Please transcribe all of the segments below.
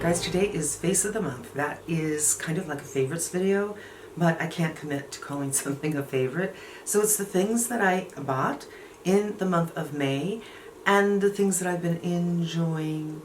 Guys, today is Face of the Month. That is kind of like a favorites video, but I can't commit to calling something a favorite. So it's the things that I bought in the month of May and the things that I've been enjoying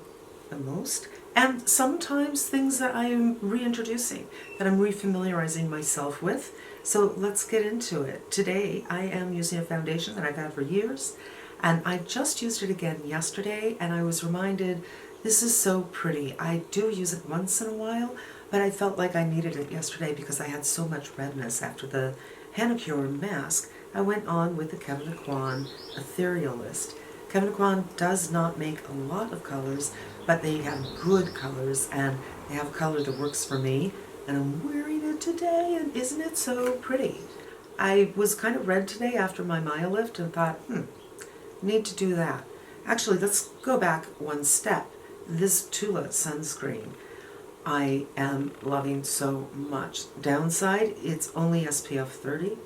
the most, and sometimes things that I am reintroducing, that I'm refamiliarizing myself with. So let's get into it. Today I am using a foundation that I've had for years, and I just used it again yesterday, and I was reminded this is so pretty. I do use it once in a while, but I felt like I needed it yesterday because I had so much redness after the Hakuhodo mask. I went on with the Kevin Kwan Etherealist. Kevin Kwan does not make a lot of colors, but they have good colors, and they have a color that works for me, and I'm wearing it today, and isn't it so pretty? I was kind of red today after my Maya lift and thought, need to do that. Actually, let's go back one step. This Tula sunscreen I am loving so much. Downside, it's only SPF 30.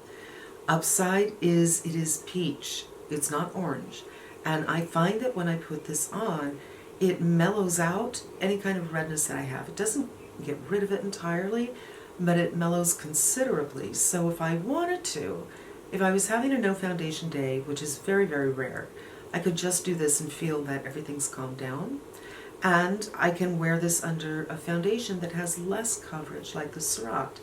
Upside is it is peach. It's not orange. And I find that when I put this on, it mellows out any kind of redness that I have. It doesn't get rid of it entirely, but it mellows considerably. So if I wanted to, if I was having a no foundation day, which is very, very rare, I could just do this and feel that everything's calmed down. And I can wear this under a foundation that has less coverage, like the Sept.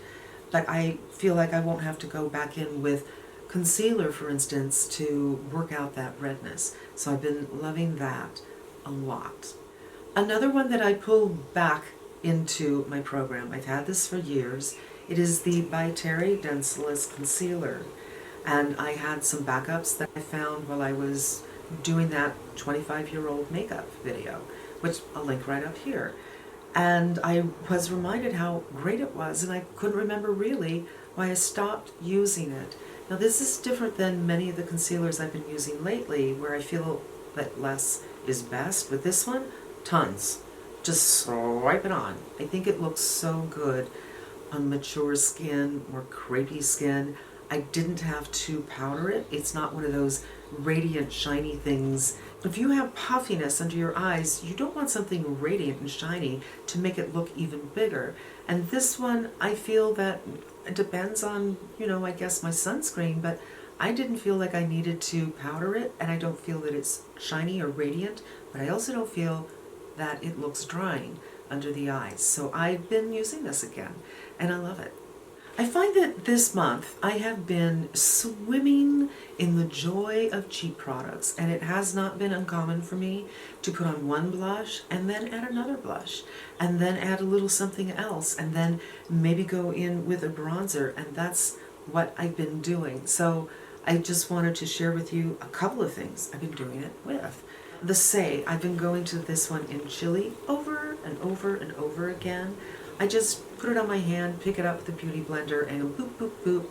But I feel like I won't have to go back in with concealer, for instance, to work out that redness. So I've been loving that a lot. Another one that I pulled back into my program, I've had this for years, it is the by Terry Denseless Concealer. And I had some backups that I found while I was doing that 25-year-old makeup video, which I'll link right up here. And I was reminded how great it was, and I couldn't remember really why I stopped using it. Now this is different than many of the concealers I've been using lately, where I feel that less is best. With this one, tons. Just swipe it on. I think it looks so good on mature skin, more crepey skin. I didn't have to powder it. It's not one of those radiant, shiny things. If you have puffiness under your eyes, you don't want something radiant and shiny to make it look even bigger. And this one, I feel that it depends on, I guess my sunscreen, but I didn't feel like I needed to powder it, and I don't feel that it's shiny or radiant, but I also don't feel that it looks drying under the eyes. So I've been using this again, and I love it. I find that this month I have been swimming in the joy of cheap products, and it has not been uncommon for me to put on one blush and then add another blush and then add a little something else and then maybe go in with a bronzer, and that's what I've been doing. So I just wanted to share with you a couple of things I've been doing it with. The Saie, I've been going to this one in chili over and over and over again. I just put it on my hand, pick it up with the beauty blender, and boop, boop, boop.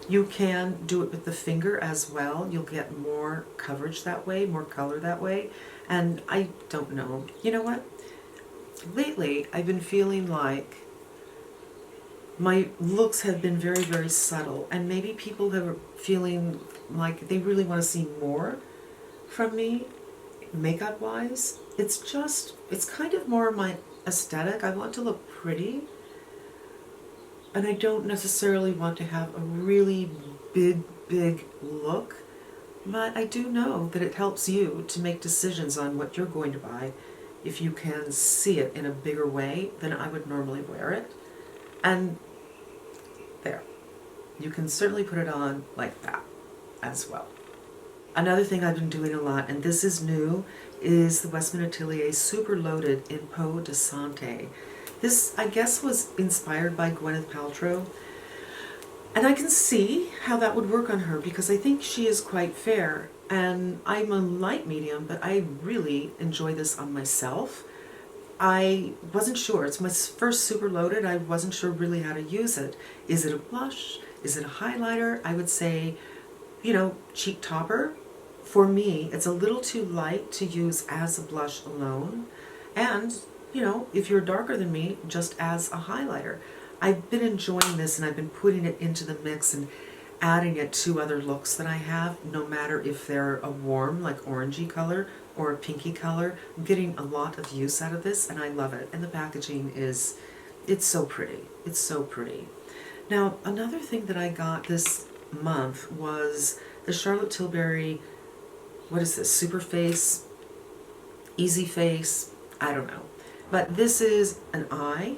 You can do it with the finger as well. You'll get more coverage that way, more color that way. And I don't know. You know what? Lately, I've been feeling like my looks have been very, very subtle. And maybe people are feeling like they really want to see more from me, makeup-wise. It's kind of more my aesthetic. I want to look pretty, and I don't necessarily want to have a really big look, but I do know that it helps you to make decisions on what you're going to buy if you can see it in a bigger way than I would normally wear it. And there, you can certainly put it on like that as well. Another thing I've been doing a lot, and this is new, is the Westman Atelier Super Loaded in Peau de Santé. This, I guess, was inspired by Gwyneth Paltrow, and I can see how that would work on her because I think she is quite fair, and I'm a light medium, but I really enjoy this on myself. I wasn't sure. It's my first Super Loaded. I wasn't sure really how to use it. Is it a blush? Is it a highlighter? I would say, cheek topper. For me, it's a little too light to use as a blush alone. And, if you're darker than me, just as a highlighter. I've been enjoying this, and I've been putting it into the mix and adding it to other looks that I have, no matter if they're a warm, like orangey color, or a pinky color. I'm getting a lot of use out of this, and I love it. And the packaging is, it's so pretty. It's so pretty. Now, another thing that I got this month was the Charlotte Tilbury, what is this, Super Face, Easy Face, I don't know. But this is an eye,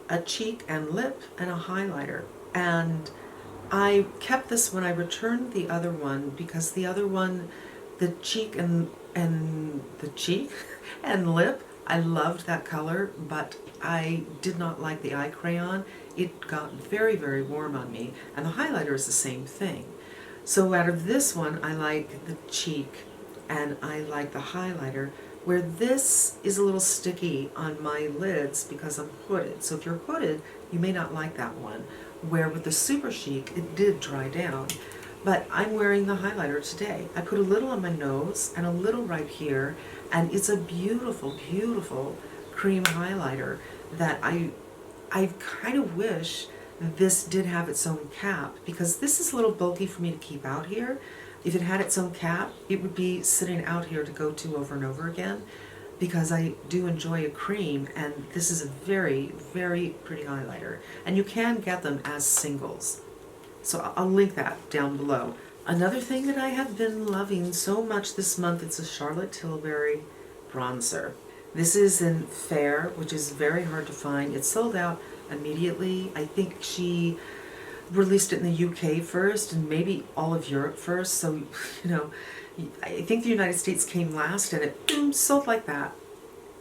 a cheek and lip, and a highlighter. And I kept this when I returned the other one, because the other one, the cheek and the cheek and lip, I loved that color, but I did not like the eye crayon. It got very, very warm on me, and the highlighter is the same thing. So out of this one, I like the cheek and I like the highlighter, where this is a little sticky on my lids because I'm hooded. So if you're hooded, you may not like that one. Where with the Super Chic, it did dry down. But I'm wearing the highlighter today. I put a little on my nose and a little right here, and it's a beautiful, beautiful cream highlighter that I kind of wish this did have its own cap, because this is a little bulky for me to keep out here. If it had its own cap, it would be sitting out here to go to over and over again, because I do enjoy a cream, and this is a very, very pretty highlighter. And you can get them as singles. So I'll link that down below. Another thing that I have been loving so much this month, it's a Charlotte Tilbury bronzer. This is in Fair, which is very hard to find. It sold out immediately. I think she released it in the UK first, and maybe all of Europe first. So, you know, I think the United States came last, and it boom, sold like that.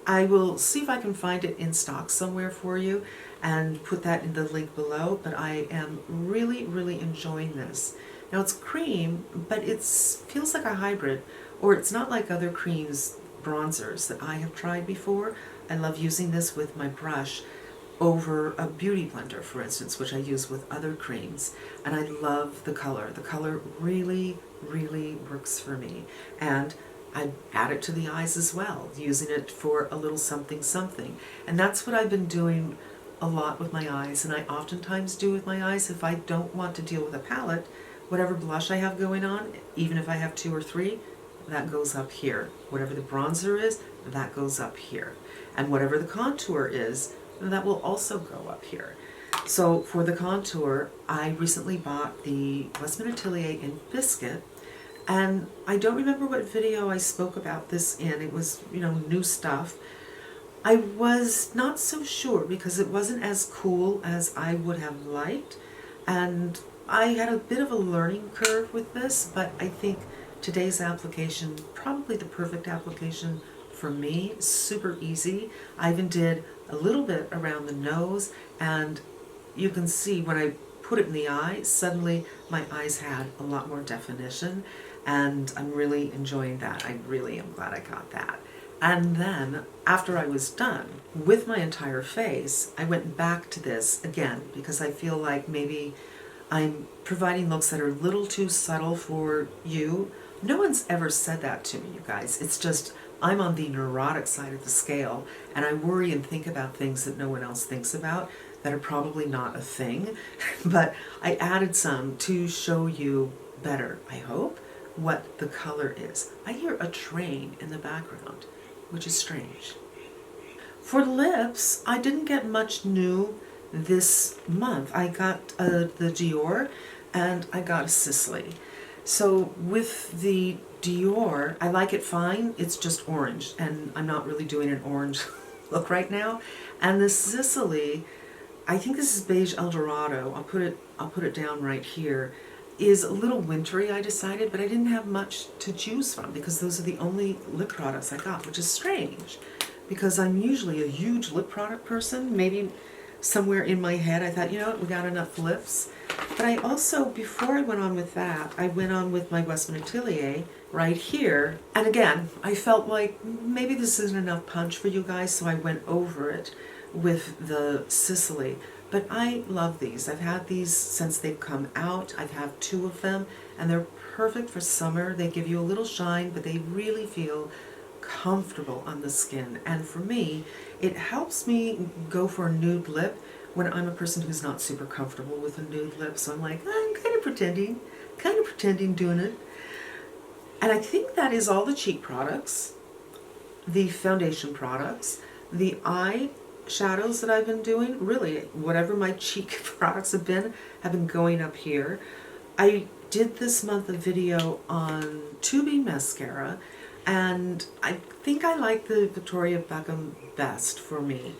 I will see if I can find it in stock somewhere for you and put that in the link below, but I am really, really enjoying this. Now it's cream, but it feels like a hybrid, or it's not like other creams, bronzers that I have tried before. I love using this with my brush over a beauty blender, for instance, which I use with other creams, and I love the color. The color really, really works for me, and I add it to the eyes as well, using it for a little something something. And that's what I've been doing a lot with my eyes, and I oftentimes do with my eyes if I don't want to deal with a palette. Whatever blush I have going on, even if I have 2 or 3, that goes up here. Whatever the bronzer is, that goes up here. And whatever the contour is, that will also go up here. So for the contour, I recently bought the Westman Atelier in Biscuit, and I don't remember what video I spoke about this in. It was, you know, new stuff. I was not so sure because it wasn't as cool as I would have liked, and I had a bit of a learning curve with this, but I think today's application, probably the perfect application for me. Super easy. I even did a little bit around the nose, and you can see when I put it in the eye, suddenly my eyes had a lot more definition, and I'm really enjoying that. I really am glad I got that. And then, after I was done with my entire face, I went back to this again because I feel like maybe I'm providing looks that are a little too subtle for you. No one's ever said that to me, you guys. It's just I'm on the neurotic side of the scale, and I worry and think about things that no one else thinks about that are probably not a thing. But I added some to show you better, I hope, what the color is. I hear a train in the background, which is strange. For lips, I didn't get much new this month. I got the Dior, and I got a Sicily. So with the Dior, I like it fine. It's just orange, and I'm not really doing an orange look right now. And the Sicily, I think this is Beige Eldorado. I'll put it down right here. Is a little wintry, I decided, but I didn't have much to choose from because those are the only lip products I got, which is strange because I'm usually a huge lip product person. Maybe somewhere in my head I thought, you know what, we got enough lips. But I also, before I went on with that, I went on with my Westman Atelier right here. And again, I felt like maybe this isn't enough punch for you guys, so I went over it with the Sicily. But I love these. I've had these since they've come out. I've had 2 of them, and they're perfect for summer. They give you a little shine, but they really feel comfortable on the skin. And for me, it helps me go for a nude lip when I'm a person who's not super comfortable with a nude lip, so I'm like, I'm kind of pretending doing it. And I think that is all the cheek products, the foundation products, the eye shadows that I've been doing. Really, whatever my cheek products have been going up here. I did this month a video on tubing mascara, and I think I like the Victoria Beckham best for me.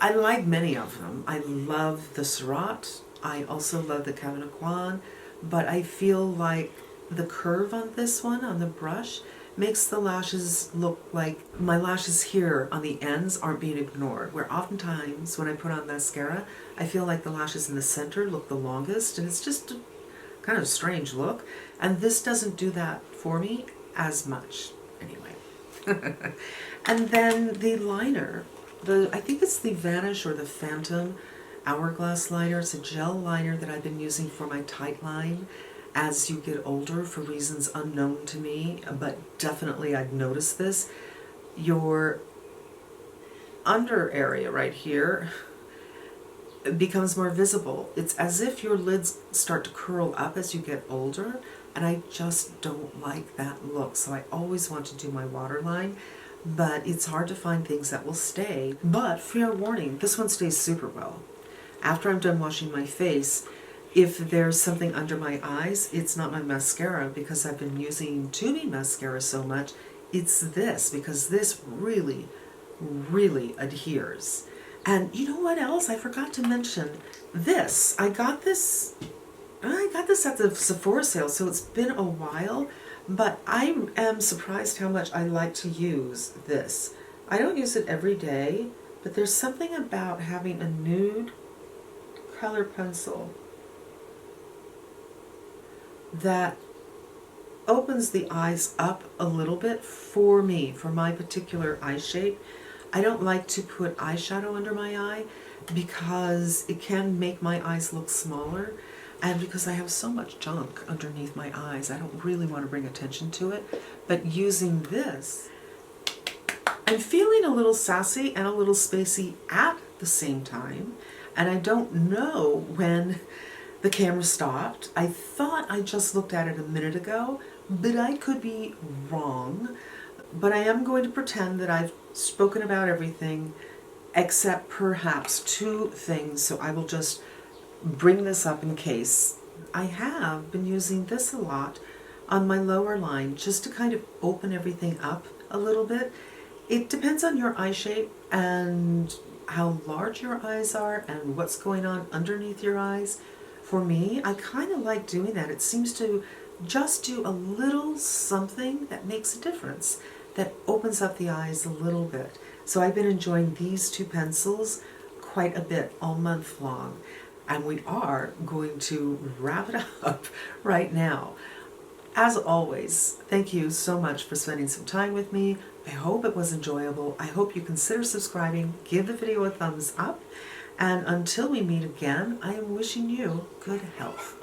I like many of them. I love the Surat. I also love the Kavanaquan, but I feel like the curve on this one, on the brush, makes the lashes look like my lashes here on the ends aren't being ignored, where oftentimes when I put on mascara, I feel like the lashes in the center look the longest, and it's just a kind of strange look. And this doesn't do that for me as much, anyway. And then the liner, I think it's the Vanish or the Phantom Hourglass liner. It's a gel liner that I've been using for my tight line as you get older for reasons unknown to me, but definitely I've noticed this. Your under area right here becomes more visible. It's as if your lids start to curl up as you get older, and I just don't like that look. So I always want to do my waterline, but it's hard to find things that will stay. But fair warning, this one stays super well. After I'm done washing my face, if there's something under my eyes, it's not my mascara because I've been using tubing mascara so much. It's this, because this really, really adheres. And you know what else? I forgot to mention this. I got this at the Sephora sale, so it's been a while, but I am surprised how much I like to use this. I don't use it every day, but there's something about having a nude color pencil that opens the eyes up a little bit for me, for my particular eye shape. I don't like to put eyeshadow under my eye because it can make my eyes look smaller, and because I have so much junk underneath my eyes, I don't really want to bring attention to it. But using this, I'm feeling a little sassy and a little spacey at the same time, and I don't know when the camera stopped. I thought I just looked at it a minute ago, but I could be wrong. But I am going to pretend that I've spoken about everything except perhaps two things, so I will just bring this up in case. I have been using this a lot on my lower line just to kind of open everything up a little bit. It depends on your eye shape and how large your eyes are and what's going on underneath your eyes. For me, I kind of like doing that. It seems to just do a little something that makes a difference, that opens up the eyes a little bit. So I've been enjoying these two pencils quite a bit all month long. And we are going to wrap it up right now. As always, thank you so much for spending some time with me. I hope it was enjoyable. I hope you consider subscribing, give the video a thumbs up, and until we meet again, I am wishing you good health.